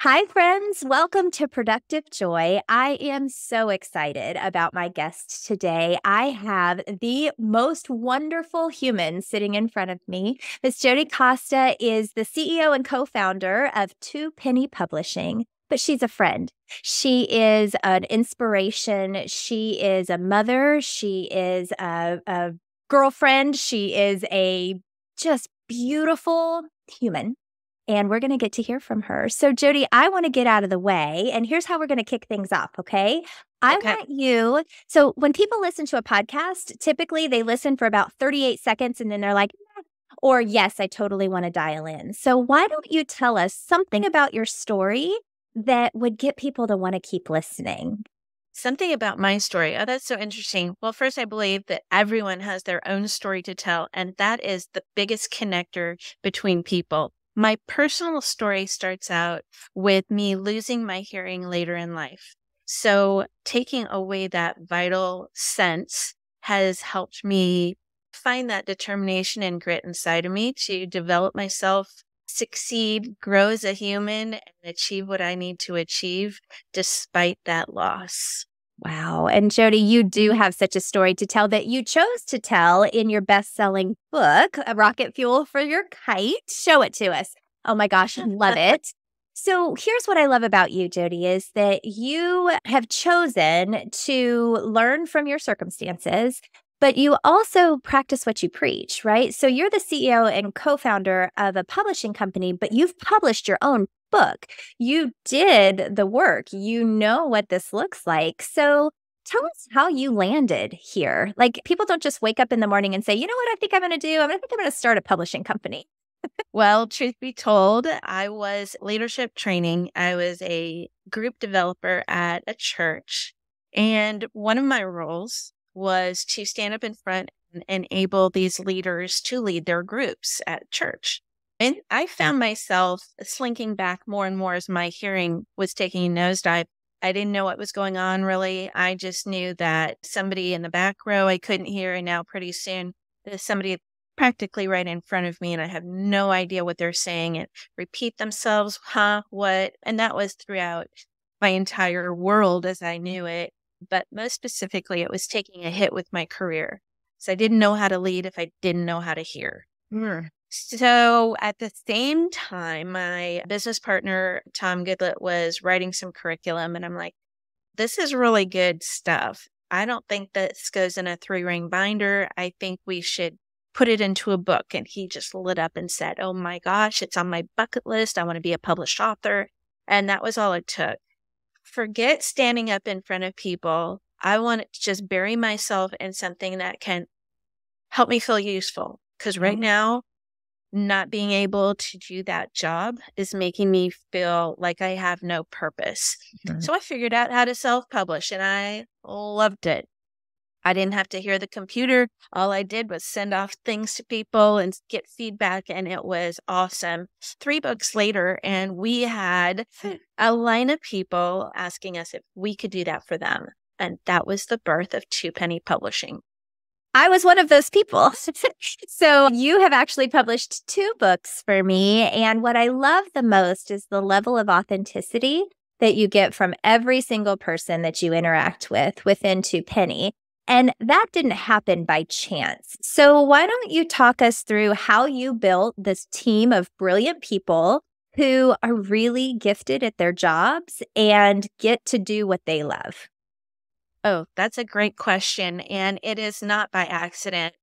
Hi, friends. Welcome to Productive Joy. I am so excited about my guest today. I have the most wonderful human sitting in front of me. Miss Jodi Costa is the CEO and co-founder of Two Penny Publishing, but she's a friend. She is an inspiration. She is a mother. She is a girlfriend. She is a just beautiful human. And we're going to get to hear from her. So, Jodi, I want to get out of the way. And here's how we're going to kick things off, okay? I Okay. want you. So, when people listen to a podcast, typically they listen for about 38 seconds and then they're like, "Eh," or yes, I totally want to dial in. So, why don't you tell us something about your story that would get people to want to keep listening? Something about my story. Oh, that's so interesting. Well, first, I believe that everyone has their own story to tell, and that is the biggest connector between people. My personal story starts out with me losing my hearing later in life. So, taking away that vital sense has helped me find that determination and grit inside of me to develop myself, succeed, grow as a human, and achieve what I need to achieve despite that loss. Wow. And Jodi, you do have such a story to tell that you chose to tell in your best-selling book, A Rocket Fuel for Your Kite. Show it to us. Oh my gosh, I love it. So here's what I love about you, Jodi, is that you have chosen to learn from your circumstances, but you also practice what you preach, right? So you're the CEO and co-founder of a publishing company, but you've published your own book. You did the work. You know what this looks like. So tell us how you landed here. Like, people don't just wake up in the morning and say, you know what I think I'm going to do? I think I'm going to start a publishing company. Well, truth be told, I was leadership training. I was a group developer at a church. And one of my roles was to stand up in front and enable these leaders to lead their groups at church. And I found myself slinking back more and more as my hearing was taking a nosedive. I didn't know what was going on really. I just knew that somebody in the back row I couldn't hear. And now pretty soon there's somebody practically right in front of me and I have no idea what they're saying and repeat themselves, huh, what? And that was throughout my entire world as I knew it. But most specifically, it was taking a hit with my career. So I didn't know how to lead if I didn't know how to hear. So at the same time, my business partner, Tom Goodlett, was writing some curriculum. And I'm like, this is really good stuff. I don't think this goes in a 3-ring binder. I think we should put it into a book. And he just lit up and said, oh my gosh, it's on my bucket list. I want to be a published author. And that was all it took. Forget standing up in front of people. I want to just bury myself in something that can help me feel useful. Because right now, not being able to do that job is making me feel like I have no purpose. So I figured out how to self-publish and I loved it. I didn't have to hear the computer. All I did was send off things to people and get feedback, and it was awesome. 3 books later, and we had a line of people asking us if we could do that for them. And that was the birth of Two Penny Publishing. I was one of those people. So you have actually published 2 books for me. And what I love the most is the level of authenticity that you get from every single person that you interact with within Two Penny. And that didn't happen by chance. So why don't you talk us through how you built this team of brilliant people who are really gifted at their jobs and get to do what they love? Oh, that's a great question. And it is not by accident.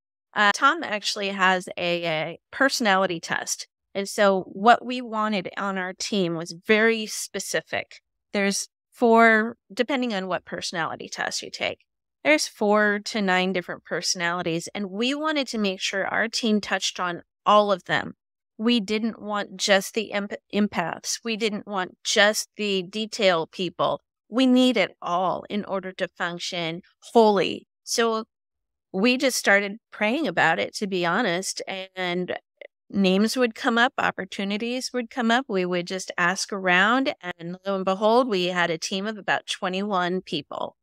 Tom actually has a personality test. And so what we wanted on our team was very specific. There's 4, depending on what personality test you take, there's 4 to 9 different personalities. And we wanted to make sure our team touched on all of them. We didn't want just the empaths. We didn't want just the detail people. We need it all in order to function wholly. So we just started praying about it, to be honest, and names would come up, opportunities would come up. We would just ask around, and lo and behold, we had a team of about 21 people.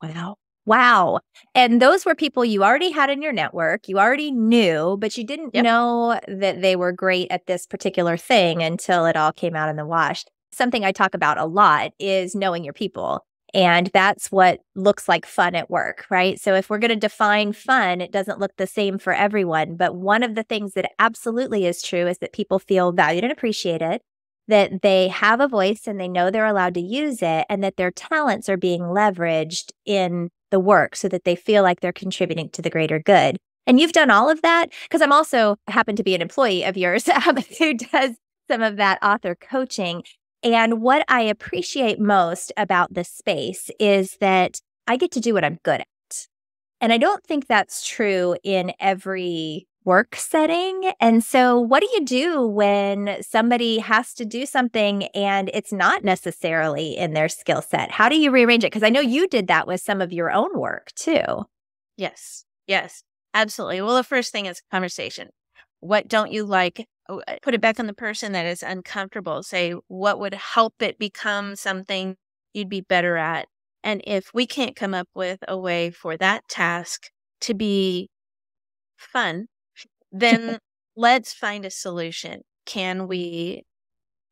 Wow. Wow. And those were people you already had in your network, you already knew, but you didn't Yep. know that they were great at this particular thing until it all came out in the wash. something I talk about a lot is knowing your people. And that's what looks like fun at work, right? So if we're going to define fun, it doesn't look the same for everyone. But one of the things that absolutely is true is that people feel valued and appreciated, that they have a voice and they know they're allowed to use it, and that their talents are being leveraged in the work so that they feel like they're contributing to the greater good. And you've done all of that, because I'm also happen to be an employee of yours who does some of that author coaching. And what I appreciate most about this space is that I get to do what I'm good at. And I don't think that's true in every work setting. And so what do you do when somebody has to do something and it's not necessarily in their skill set? How do you rearrange it? Because I know you did that with some of your own work too. Yes. Yes, absolutely. Well, the first thing is conversation. What don't you like? Put it back on the person that is uncomfortable. Say, what would help it become something you'd be better at? And if we can't come up with a way for that task to be fun, then let's find a solution. Can we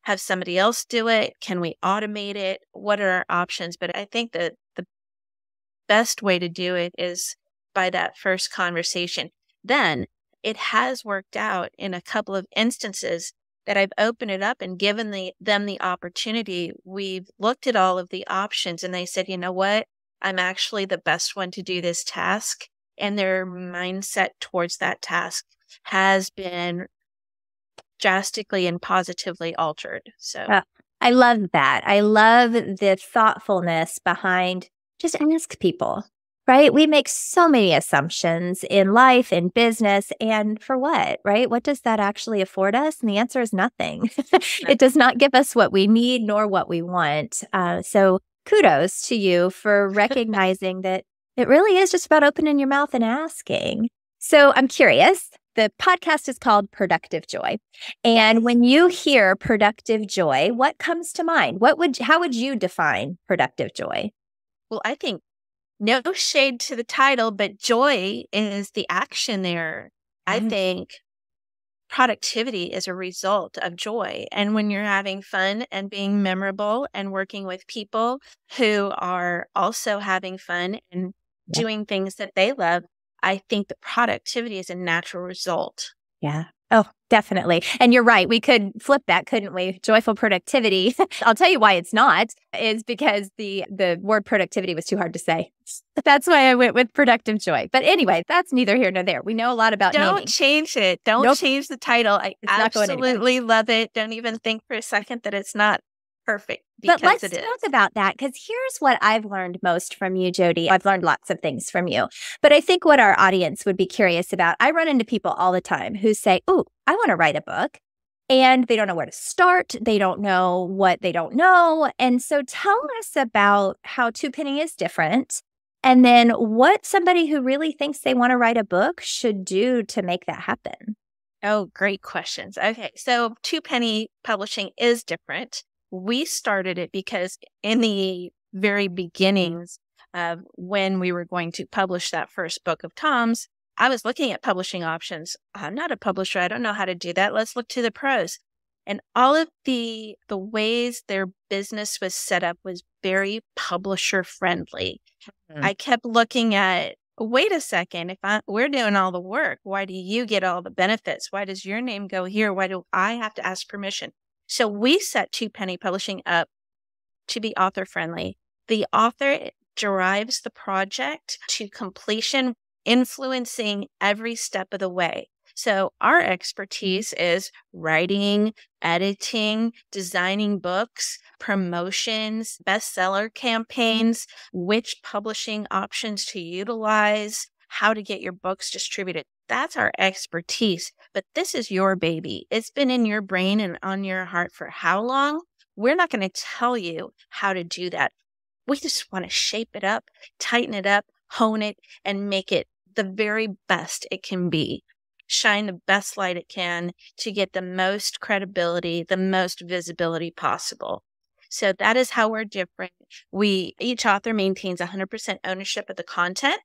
have somebody else do it? Can we automate it? What are our options? But I think that the best way to do it is by that first conversation. Then it has worked out in a couple of instances that I've opened it up and given them the opportunity. We've looked at all of the options and they said, you know what? I'm actually the best one to do this task. And their mindset towards that task has been drastically and positively altered. So I love that. I love the thoughtfulness behind just ask people, right? We make so many assumptions in life, in business, and for what, right? What does that actually afford us? And the answer is nothing. It does not give us what we need nor what we want. So kudos to you for recognizing that it really is just about opening your mouth and asking. So I'm curious. The podcast is called Productive Joy. And when you hear productive joy, what comes to mind? How would you define productive joy? Well, I think no shade to the title, but joy is the action there. I think productivity is a result of joy. And when you're having fun and being memorable and working with people who are also having fun and doing things that they love, I think the productivity is a natural result. Yeah. Oh, definitely. And you're right. We could flip that, couldn't we? Joyful productivity. I'll tell you why it's not, is because the word productivity was too hard to say. That's why I went with productive joy. But anyway, that's neither here nor there. We know a lot about Don't naming. change it. Don't change the title. I absolutely love it. Don't even think for a second that it's not perfect. But let's talk about that, because here's what I've learned most from you, Jodi. I've learned lots of things from you, but I think what our audience would be curious about, I run into people all the time who say, oh, I want to write a book, and they don't know where to start. They don't know what they don't know. And so tell us about how Two Penny is different, and then what somebody who really thinks they want to write a book should do to make that happen. Oh, great questions. Okay, so Two Penny Publishing is different. We started it because in the very beginnings of when we were going to publish that first book of Tom's, I was looking at publishing options. I'm not a publisher. I don't know how to do that. Let's look to the pros. And all of the ways their business was set up was very publisher friendly. I kept looking at, wait a second, we're doing all the work, why do you get all the benefits? Why does your name go here? Why do I have to ask permission? So we set Two Penny Publishing up to be author friendly. The author drives the project to completion, influencing every step of the way. So our expertise is writing, editing, designing books, promotions, bestseller campaigns, which publishing options to utilize, how to get your books distributed. That's our expertise. But this is your baby. It's been in your brain and on your heart for how long? We're not going to tell you how to do that. We just want to shape it up, tighten it up, hone it, and make it the very best it can be. Shine the best light it can to get the most credibility, the most visibility possible. So that is how we're different. Each author maintains 100% ownership of the content,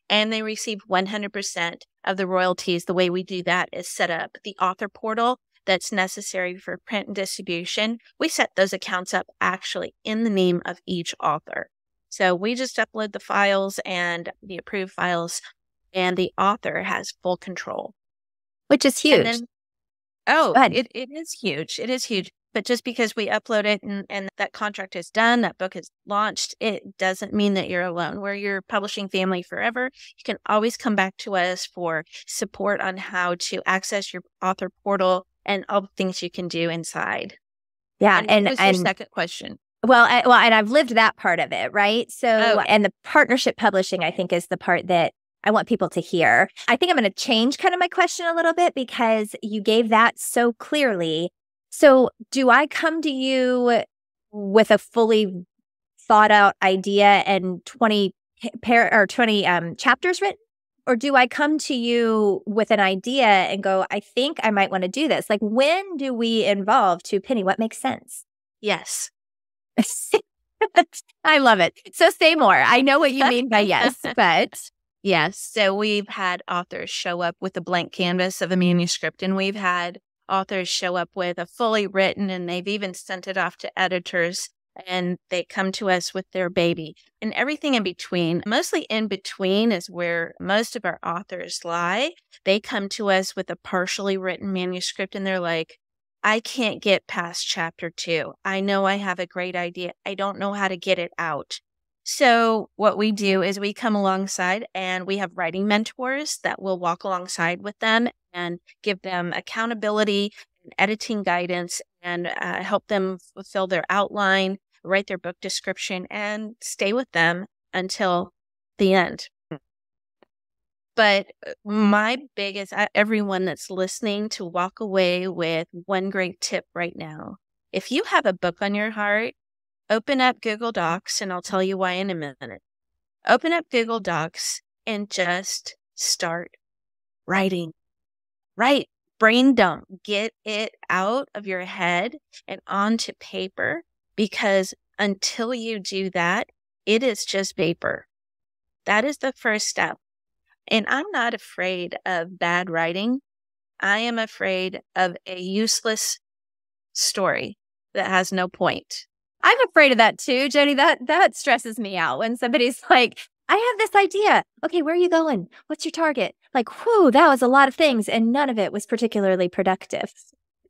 and they receive 100% of the royalties. The way we do that is set up the author portal that's necessary for print and distribution, we set those accounts up actually in the name of each author. So we just upload the files and the approved files, and the author has full control. Which is huge. And then, it is huge. It is huge. But just because we upload it and that contract is done, that book is launched, it doesn't mean that you're alone. We're your publishing family forever. You can always come back to us for support on how to access your author portal and all the things you can do inside. Yeah. And what was your second question? Well, and I've lived that part of it, right? So, and the partnership publishing, I think, is the part that I want people to hear. I think I'm going to change kind of my question a little bit because you gave that so clearly. So do I come to you with a fully thought out idea and 20 chapters written? Or do I come to you with an idea and go, I think I might want to do this? Like, when do we involve to Penny? What makes sense? Yes. I love it. So say more. I know what you mean by yes, but... Yes. So we've had authors show up with a blank canvas of a manuscript, and we've had authors show up with a fully written, and they've even sent it off to editors, and they come to us with their baby and everything in between. Mostly in between is where most of our authors lie. They come to us with a partially written manuscript, and they're like, I can't get past chapter 2. I know I have a great idea. I don't know how to get it out. So what we do is we come alongside, and we have writing mentors that will walk alongside with them and give them accountability and editing guidance and help them fulfill their outline, write their book description, and stay with them until the end. But my biggest, everyone that's listening, to walk away with one great tip right now. If you have a book on your heart, open up Google Docs, and I'll tell you why in a minute. Open up Google Docs and just start writing. Write. Brain dump. Get it out of your head and onto paper, because until you do that, it is just vapor. That is the first step. And I'm not afraid of bad writing. I am afraid of a useless story that has no point. I'm afraid of that too, Jodi. That stresses me out when somebody's like, I have this idea. Okay, where are you going? What's your target? Like, whew, that was a lot of things, and none of it was particularly productive.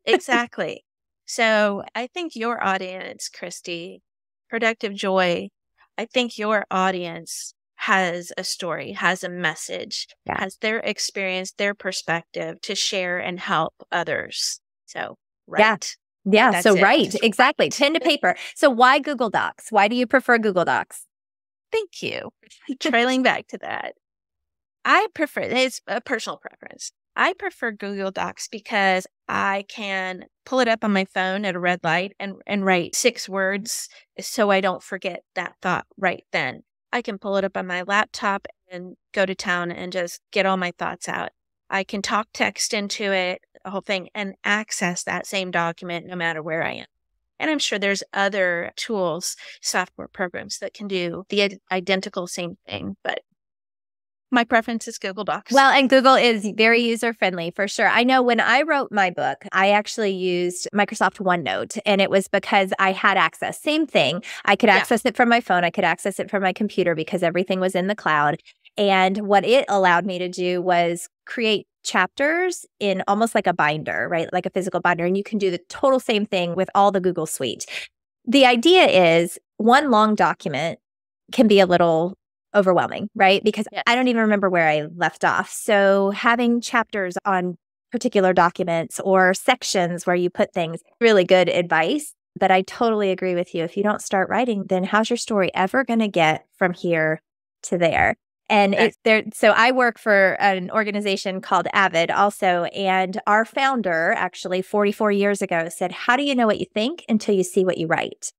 Exactly. So I think your audience, Christy, Productive Joy, I think your audience has a story, has a message, has their experience, their perspective to share and help others. So, right. Yeah. So, right. Exactly. Pen to paper. So why Google Docs? Why do you prefer Google Docs? Thank you. Trailing back to that. It's a personal preference. I prefer Google Docs because I can pull it up on my phone at a red light and write 6 words so I don't forget that thought right then. I can pull it up on my laptop and go to town and just get all my thoughts out. I can talk text into it, the whole thing, and access that same document no matter where I am. And I'm sure there's other tools, software programs that can do the identical same thing, but my preference is Google Docs. Well, and Google is very user-friendly for sure. I know when I wrote my book, I actually used Microsoft OneNote, and it was because I had access. Same thing. I could access it from my phone. I could access it from my computer because everything was in the cloud. And what it allowed me to do was create chapters in almost like a binder, right? Like a physical binder. And you can do the total same thing with all the Google Suite. The idea is one long document can be a little overwhelming, right? Because I don't even remember where I left off. So having chapters on particular documents or sections where you put things, really good advice. But I totally agree with you. If you don't start writing, then how's your story ever going to get from here to there? And it's there. So I work for an organization called Avid also. And our founder actually 44 years ago said, how do you know what you think until you see what you write?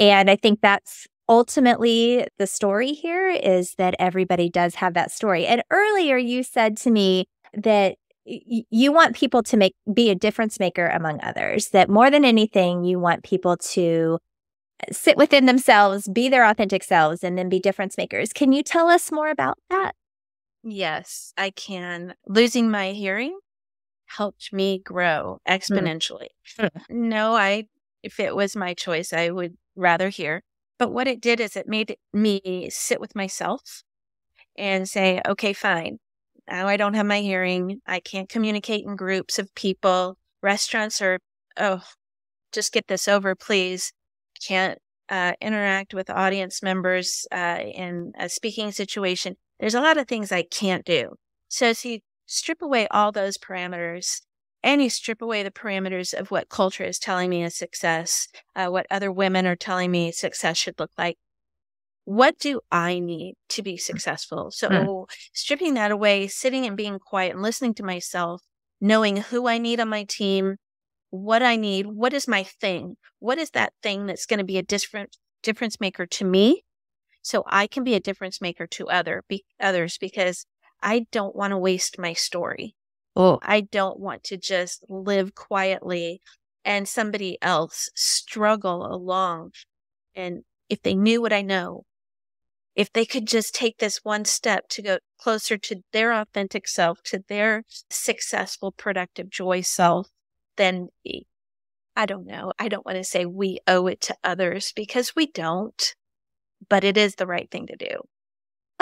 And I think that's ultimately the story here, is that everybody does have that story. And earlier you said to me that you want people to be a difference maker among others, that more than anything, you want people to sit within themselves, be their authentic selves, and then be difference makers. Can you tell us more about that? Yes, I can. Losing my hearing helped me grow exponentially. No, if it was my choice, I would rather hear. But what it did is it made me sit with myself and say, okay, fine. Now I don't have my hearing. I can't communicate in groups of people. Restaurants are, oh, just get this over, please. Can't interact with audience members in a speaking situation. There's a lot of things I can't do. So as you strip away all those parameters and you strip away the parameters of what culture is telling me is success, what other women are telling me success should look like, what do I need to be successful? So stripping that away, sitting and being quiet and listening to myself, knowing who I need on my team, what I need, what is my thing? What is that thing that's going to be a difference maker to me so I can be a difference maker to others because I don't want to waste my story. Oh, I don't want to just live quietly and somebody else struggle along. And if they knew what I know, if they could just take this one step to go closer to their authentic self, to their successful, productive, joy self, then I don't know. I don't want to say we owe it to others because we don't, but it is the right thing to do.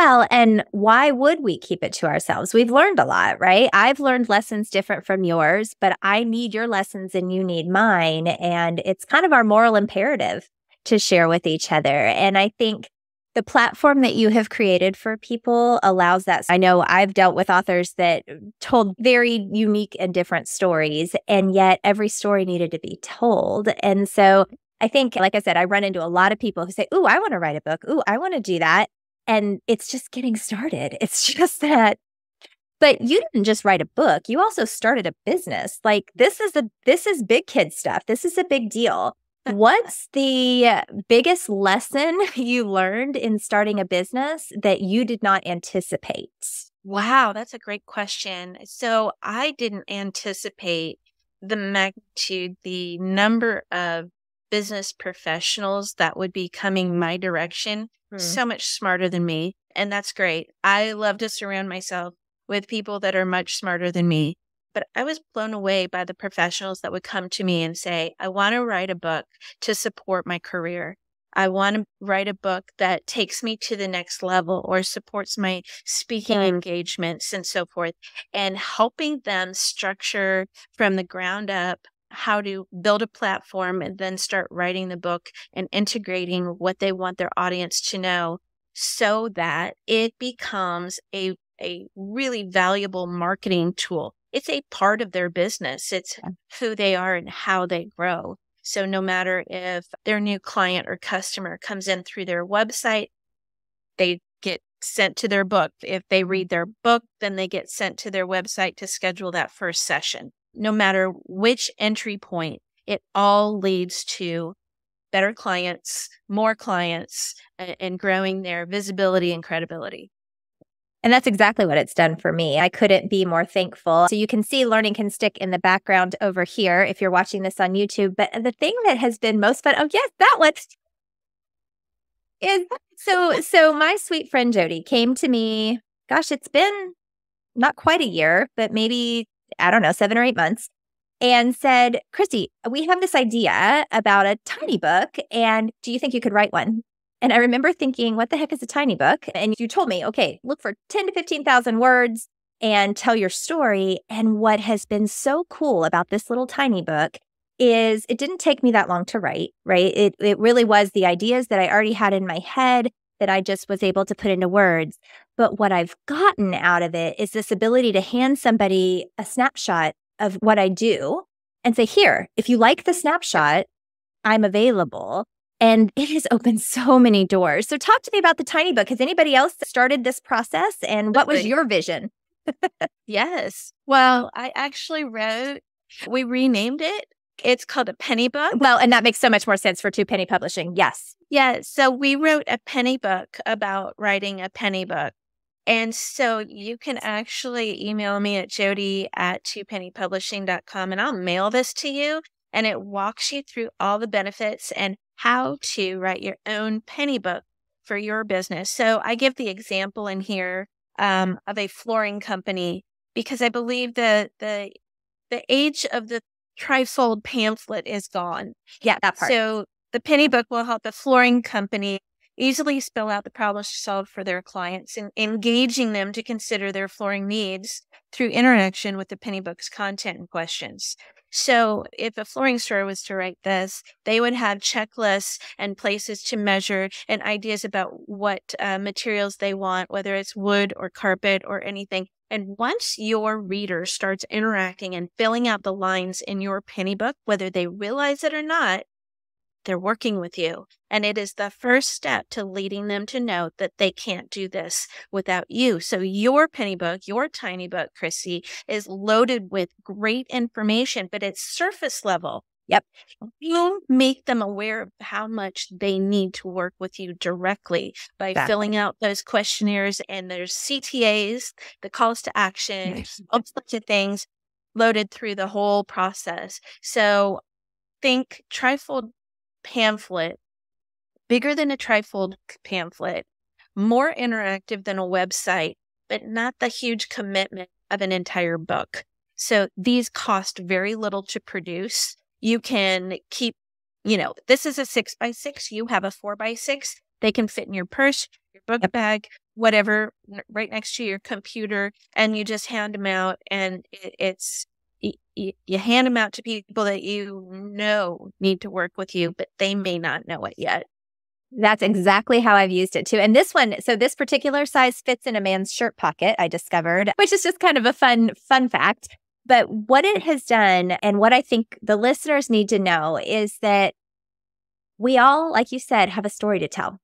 well, and why would we keep it to ourselves? We've learned a lot, right? I've learned lessons different from yours, but I need your lessons and you need mine. And it's kind of our moral imperative to share with each other. And I think the platform that you have created for people allows that. I know I've dealt with authors that told very unique and different stories, and yet every story needed to be told. And so I think, like I said, I run into a lot of people who say, "Ooh, I want to write a book. Ooh, I want to do that." And it's just getting started. It's just that. But you didn't just write a book. You also started a business. Like this is big kid stuff. This is a big deal. What's the biggest lesson you learned in starting a business that you did not anticipate? Wow, that's a great question. So I didn't anticipate the magnitude, the number of business professionals that would be coming my direction, so much smarter than me. And that's great. I love to surround myself with people that are much smarter than me. But I was blown away by the professionals that would come to me and say, I want to write a book to support my career. I want to write a book that takes me to the next level or supports my speaking engagements and so forth, and helping them structure from the ground up how to build a platform and then start writing the book and integrating what they want their audience to know so that it becomes a really valuable marketing tool. It's a part of their business. It's who they are and how they grow. So no matter if their new client or customer comes in through their website, they get sent to their book. If they read their book, then they get sent to their website to schedule that first session. No matter which entry point, it all leads to better clients, more clients, and growing their visibility and credibility. And that's exactly what it's done for me. I couldn't be more thankful. So you can see Learning Can Stick in the background over here if you're watching this on YouTube. But the thing that has been most fun, oh yes, that one is so my sweet friend Jodi came to me, gosh, it's been not quite a year, but maybe, I don't know, 7 or 8 months, and said, Christy, we have this idea about a tiny book, and do you think you could write one? And I remember thinking, what the heck is a tiny book? And you told me, okay, look for 10 to 15,000 words and tell your story. And what has been so cool about this little tiny book is it didn't take me that long to write, right? It really was the ideas that I already had in my head that I just was able to put into words. But what I've gotten out of it is this ability to hand somebody a snapshot of what I do and say, here, if you like the snapshot, I'm available. And it has opened so many doors. So talk to me about the tiny book. Has anybody else started this process? And what was your vision? Yes. Well, we renamed it. It's called a penny book. Well, and that makes so much more sense for Two Penny Publishing. Yes. Yeah. So we wrote a penny book about writing a penny book. And so you can actually email me at jodi@twopennypublishing.com and I'll mail this to you. And it walks you through all the benefits and how to write your own penny book for your business. So I give the example in here of a flooring company because I believe the the age of the trifold pamphlet is gone. Yeah, that part. So the penny book will help the flooring company easily spell out the problems solved for their clients and engaging them to consider their flooring needs through interaction with the penny book's content and questions. So if a flooring store was to write this, they would have checklists and places to measure and ideas about what materials they want, whether it's wood or carpet or anything. And once your reader starts interacting and filling out the lines in your penny book, whether they realize it or not, they're working with you. And it is the first step to leading them to know that they can't do this without you. So your penny book, your tiny book, Chrissy, is loaded with great information, but it's surface level. Yep. You make them aware of how much they need to work with you directly by filling out those questionnaires, and there's CTAs, the calls to action, all sorts of things loaded through the whole process. So think trifold pamphlet, bigger than a trifold pamphlet, more interactive than a website, but not the huge commitment of an entire book. So these cost very little to produce. You can keep, this is a 6x6. You have a 4x6. They can fit in your purse, your book bag, whatever, right next to your computer, and you just hand them out. And you hand them out to people that need to work with you, but they may not know it yet. That's exactly how I've used it too. And this one, so this particular size fits in a man's shirt pocket, I discovered, which is just kind of a fun fact. But what it has done, and what I think the listeners need to know, is that we all, like you said, have a story to tell.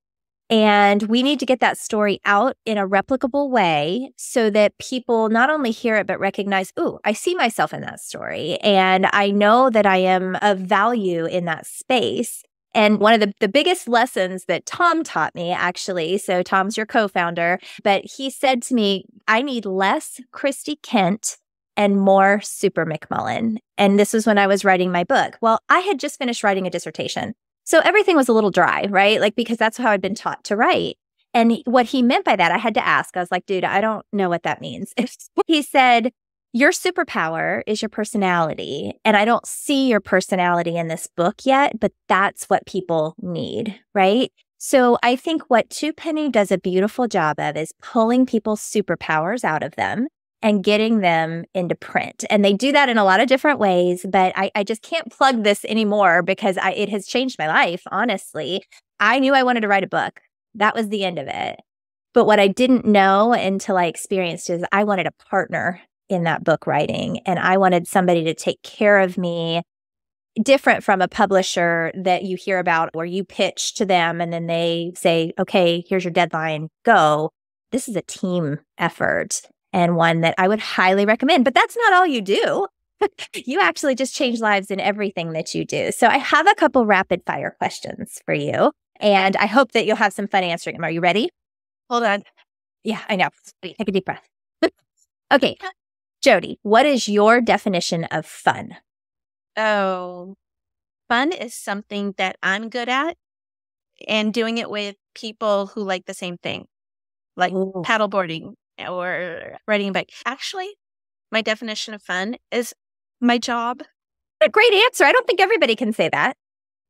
And we need to get that story out in a replicable way so that people not only hear it, but recognize, ooh, I see myself in that story. And I know that I am of value in that space. And one of the biggest lessons that Tom taught me, actually, so Tom's your co-founder, but he said to me, I need less Christy Kent and more Super McMullen. And this was when I was writing my book. Well, I had just finished writing a dissertation. So everything was a little dry, right? Like, because that's how I'd been taught to write. And what he meant by that, I had to ask. I was like, dude, I don't know what that means. He said, your superpower is your personality. And I don't see your personality in this book yet, but that's what people need, right? So I think what Two Penny does a beautiful job of is pulling people's superpowers out of them and getting them into print. And they do that in a lot of different ways, but I just can't plug this anymore because it has changed my life, honestly. I knew I wanted to write a book. That was the end of it. But what I didn't know until I experienced is I wanted a partner in that book writing, and I wanted somebody to take care of me, different from a publisher that you hear about where you pitch to them and then they say, okay, here's your deadline, go. This is a team effort. And one that I would highly recommend. But that's not all you do. You actually just change lives in everything that you do. So I have a couple rapid fire questions for you. And I hope that you'll have some fun answering them. Are you ready? Hold on. Yeah, I know. Take a deep breath. Okay. Jodi, what is your definition of fun? Oh, fun is something that I'm good at and doing it with people who like the same thing, like paddleboarding or riding a bike. Actually, my definition of fun is my job. A great answer. I don't think everybody can say that.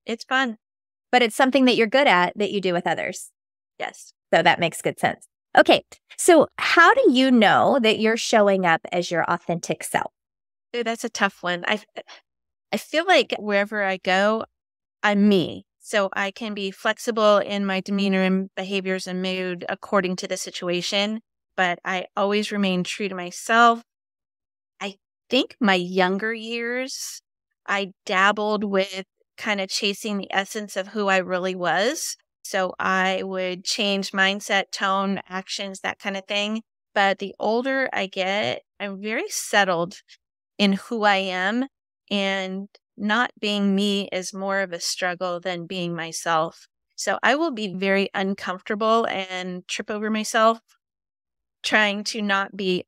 It's fun. But it's something that you're good at that you do with others. Yes. So that makes good sense. Okay. So how do you know that you're showing up as your authentic self? Ooh, that's a tough one. I feel like wherever I go, I'm me. So I can be flexible in my demeanor and behaviors and mood according to the situation. But I always remain true to myself. I think my younger years, I dabbled with kind of chasing the essence of who I really was. So I would change mindset, tone, actions, that kind of thing. But the older I get, I'm very settled in who I am. And not being me is more of a struggle than being myself. So I will be very uncomfortable and trip over myself trying to not be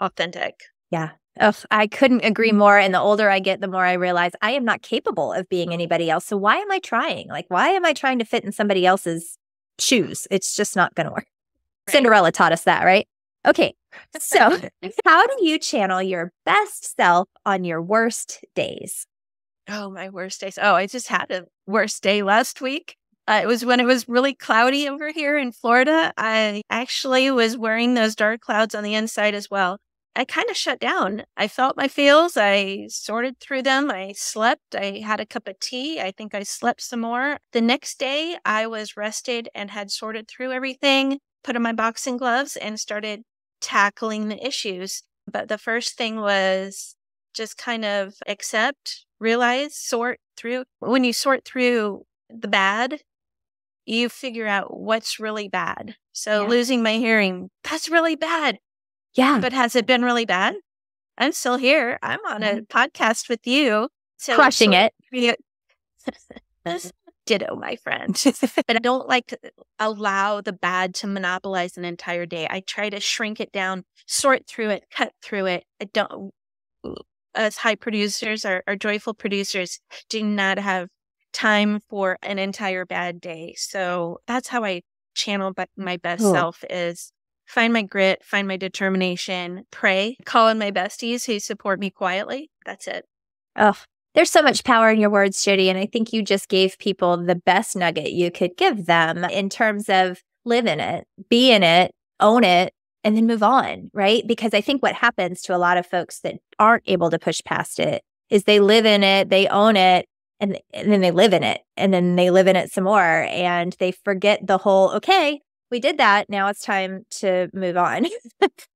authentic. Yeah. Ugh, I couldn't agree more. And the older I get, the more I realize I am not capable of being anybody else. So why am I trying? Like, why am I trying to fit in somebody else's shoes? It's just not going to work. Right. Cinderella taught us that, right? Okay. So, how do you channel your best self on your worst days? Oh, my worst days. Oh, I just had a worst day last week. It was when it was really cloudy over here in Florida. I actually was wearing those dark clouds on the inside as well. I kind of shut down. I felt my feels. I sorted through them. I slept. I had a cup of tea. I think I slept some more. The next day, I was rested and had sorted through everything, put on my boxing gloves, and started tackling the issues. But the first thing was just kind of accept, realize, sort through. When you sort through the bad, you figure out what's really bad. So losing my hearing, that's really bad. Yeah. But has it been really bad? I'm still here. I'm on a podcast with you. So Crushing it. Ditto, my friend. But I don't like to allow the bad to monopolize an entire day. I try to shrink it down, sort through it, cut through it. I don't, as high producers, our joyful producers do not have time for an entire bad day. So that's how I channel my best self is find my grit, find my determination, pray, call in my besties who support me quietly. That's it. Oh, there's so much power in your words, Jodi. And I think you just gave people the best nugget you could give them in terms of live in it, be in it, own it, and then move on, right? Because I think what happens to a lot of folks that aren't able to push past it is they live in it, they own it, and then they live in it, and then they live in it some more, and they forget the whole, okay, we did that. Now it's time to move on.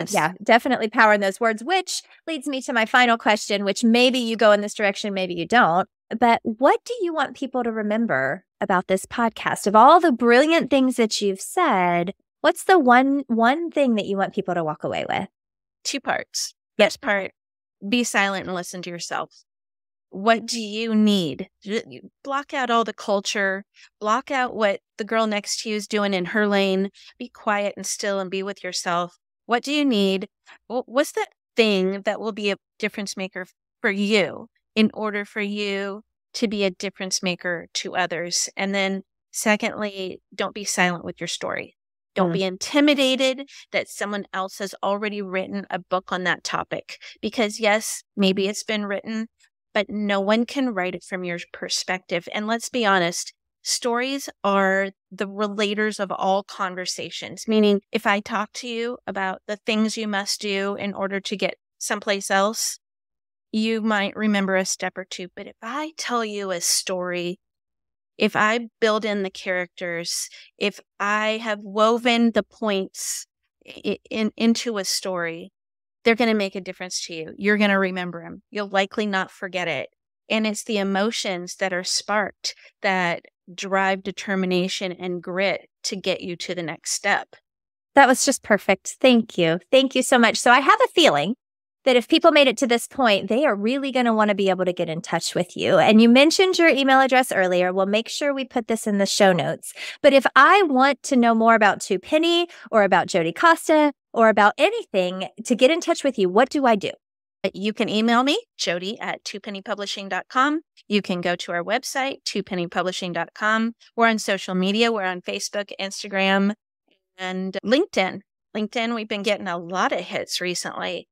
Yeah, definitely power in those words, which leads me to my final question, which maybe you go in this direction, maybe you don't. But what do you want people to remember about this podcast? Of all the brilliant things that you've said, what's the one thing that you want people to walk away with? 2 parts. First part, be silent and listen to yourself. What do you need? Block out all the culture, block out what the girl next to you is doing in her lane. Be quiet and still and be with yourself. What do you need? What's that thing that will be a difference maker for you in order for you to be a difference maker to others? And then secondly, don't be silent with your story. Don't be intimidated that someone else has already written a book on that topic. Because yes, maybe it's been written, but no one can write it from your perspective. And let's be honest, stories are the relators of all conversations. Meaning, if I talk to you about the things you must do in order to get someplace else, you might remember a step or two. But if I tell you a story, if I build in the characters, if I have woven the points into a story, they're going to make a difference to you. You're going to remember them. You'll likely not forget it. And it's the emotions that are sparked that drive determination and grit to get you to the next step. That was just perfect. Thank you. Thank you so much. So I have a feeling that if people made it to this point, they are really going to want to be able to get in touch with you. And you mentioned your email address earlier. We'll make sure we put this in the show notes. But if I want to know more about Two Penny or about Jodi Costa or about anything to get in touch with you, what do I do? You can email me, Jodi at twopennypublishing.com. You can go to our website, twopennypublishing.com. We're on social media. We're on Facebook, Instagram, and LinkedIn. LinkedIn, we've been getting a lot of hits recently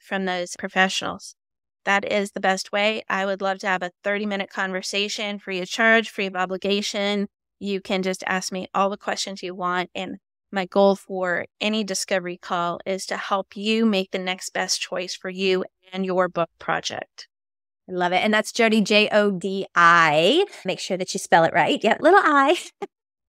from those professionals. That is the best way. I would love to have a 30-minute conversation, free of charge, free of obligation. You can just ask me all the questions you want. And my goal for any discovery call is to help you make the next best choice for you and your book project. I love it. And that's Jodi, Jodi. Make sure that you spell it right. Yeah, little I.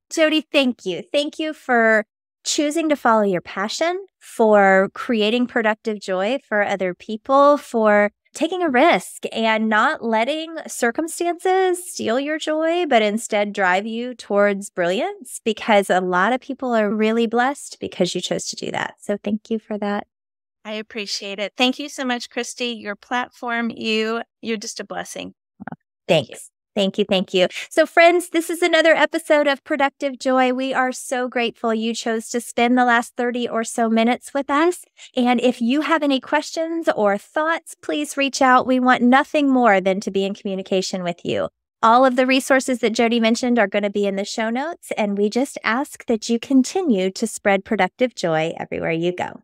Jodi, thank you. Thank you for choosing to follow your passion, for creating productive joy for other people, for taking a risk and not letting circumstances steal your joy, but instead drive you towards brilliance, because a lot of people are really blessed because you chose to do that. So thank you for that. I appreciate it. Thank you so much, Christy. Your platform, you're just a blessing. Thanks. Thank you. Thank you. So friends, this is another episode of Productive Joy. We are so grateful you chose to spend the last 30 or so minutes with us. And if you have any questions or thoughts, please reach out. We want nothing more than to be in communication with you. All of the resources that Jodi mentioned are going to be in the show notes. And we just ask that you continue to spread productive joy everywhere you go.